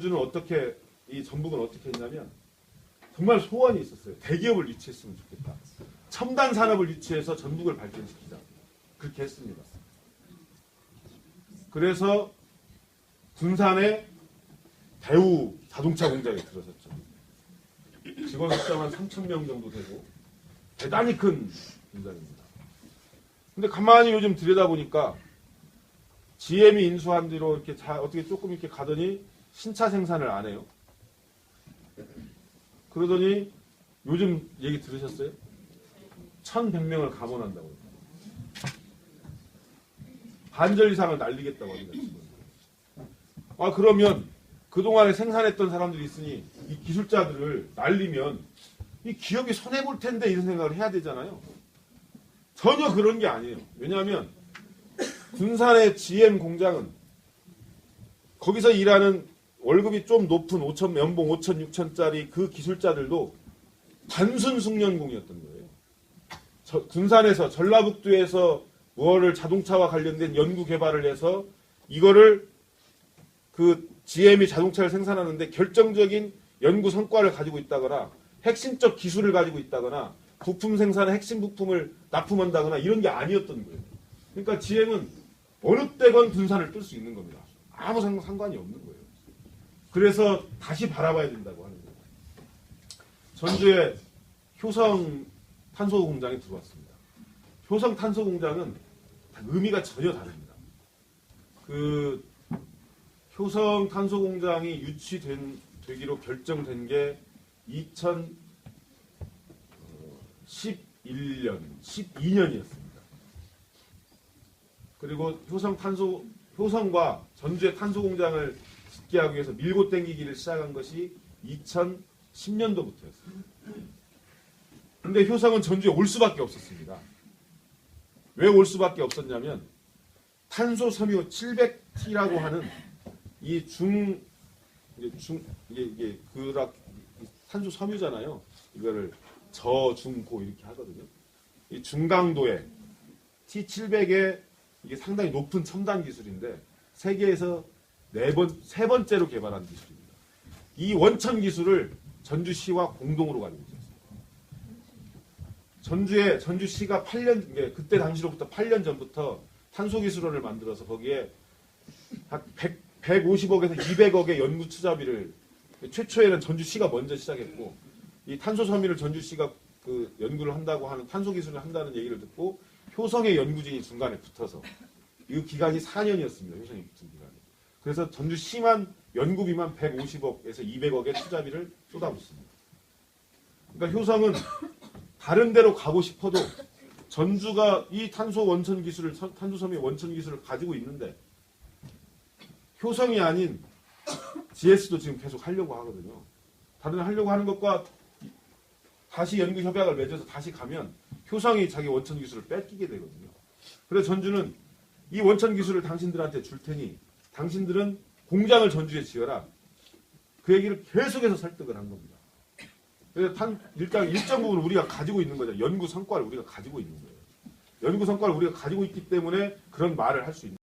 전주는 이 전북은 어떻게 했냐면 정말 소원이 있었어요. 대기업을 유치했으면 좋겠다. 첨단 산업을 유치해서 전북을 발전시키자. 그렇게 했습니다. 그래서 군산에 대우 자동차 공장에 들어섰죠. 직원 숫자만 3,000명 정도 되고 대단히 큰 공장입니다. 근데 가만히 요즘 들여다보니까 GM이 인수한 뒤로 이렇게 어떻게 조금 이렇게 가더니 신차 생산을 안 해요. 그러더니 요즘 얘기 들으셨어요? 1,100명을 감원한다고. 반절 이상을 날리겠다고 합니다. 지금. 그러면 그동안에 생산했던 사람들이 있으니 이 기술자들을 날리면 이 기업이 손해볼 텐데 이런 생각을 해야 되잖아요. 전혀 그런 게 아니에요. 왜냐하면 군산의 GM 공장은 거기서 일하는 월급이 좀 높은 연봉 5천, 6천짜리 그 기술자들도 단순 숙련공이었던 거예요. 군산에서 전라북도에서 무엇을 자동차와 관련된 연구 개발을 해서 이거를 그 GM이 자동차를 생산하는데 결정적인 연구 성과를 가지고 있다거나 핵심적 기술을 가지고 있다거나 부품 생산의 핵심 부품을 납품한다거나 이런 게 아니었던 거예요. 그러니까 GM은 어느 때건 군산을 뜰 수 있는 겁니다. 아무 상관이 없는 거예요. 그래서 다시 바라봐야 된다고 하는 거예요. 전주에 효성 탄소 공장이 들어왔습니다. 효성 탄소 공장은 의미가 전혀 다릅니다. 그 효성 탄소 공장이 유치되기로 결정된 게 2011년, 12년이었습니다. 그리고 효성과 전주의 탄소 공장을 짓게 하기 위해서 밀고 당기기를 시작한 것이 2010년도부터였습니다. 근데 효성은 전주에 올 수밖에 없었습니다. 왜 올 수밖에 없었냐면 탄소 섬유 700T라고 하는 이게 탄소 섬유잖아요. 이거를 저, 중, 고 이렇게 하거든요. 이 중강도에 T700에 이게 상당히 높은 첨단 기술인데 세계에서 세 번째로 개발한 기술입니다. 이 원천 기술을 전주시와 공동으로 가지고 있었어요. 전주시가 그때 당시로부터 8년 전부터 탄소기술원을 만들어서 거기에 한 150억에서 200억의 연구 투자비를 최초에는 전주시가 먼저 시작했고 이 탄소 섬유를 전주시가 그 연구를 한다고 하는 탄소 기술을 한다는 얘기를 듣고 효성의 연구진이 중간에 붙어서 이 기간이 4년이었습니다. 효성이 붙은 기간이. 그래서 전주시만 연구비만 150억에서 200억의 투자비를 쏟아붓습니다. 그러니까 효성은 다른 데로 가고 싶어도 전주가 이 탄소 섬유 원천 기술을 가지고 있는데 효성이 아닌 GS도 지금 계속 하려고 하거든요. 다른 데 하려고 하는 것과 다시 연구 협약을 맺어서 다시 가면 효성이 자기 원천 기술을 뺏기게 되거든요. 그래서 전주는 이 원천 기술을 당신들한테 줄 테니 당신들은 공장을 전주에 지어라. 그 얘기를 계속해서 설득을 한 겁니다. 그래서 일단 일정 부분 우리가 가지고 있는 거죠. 연구 성과를 우리가 가지고 있는 거예요. 연구 성과를 우리가 가지고 있기 때문에 그런 말을 할 수 있는 거예요.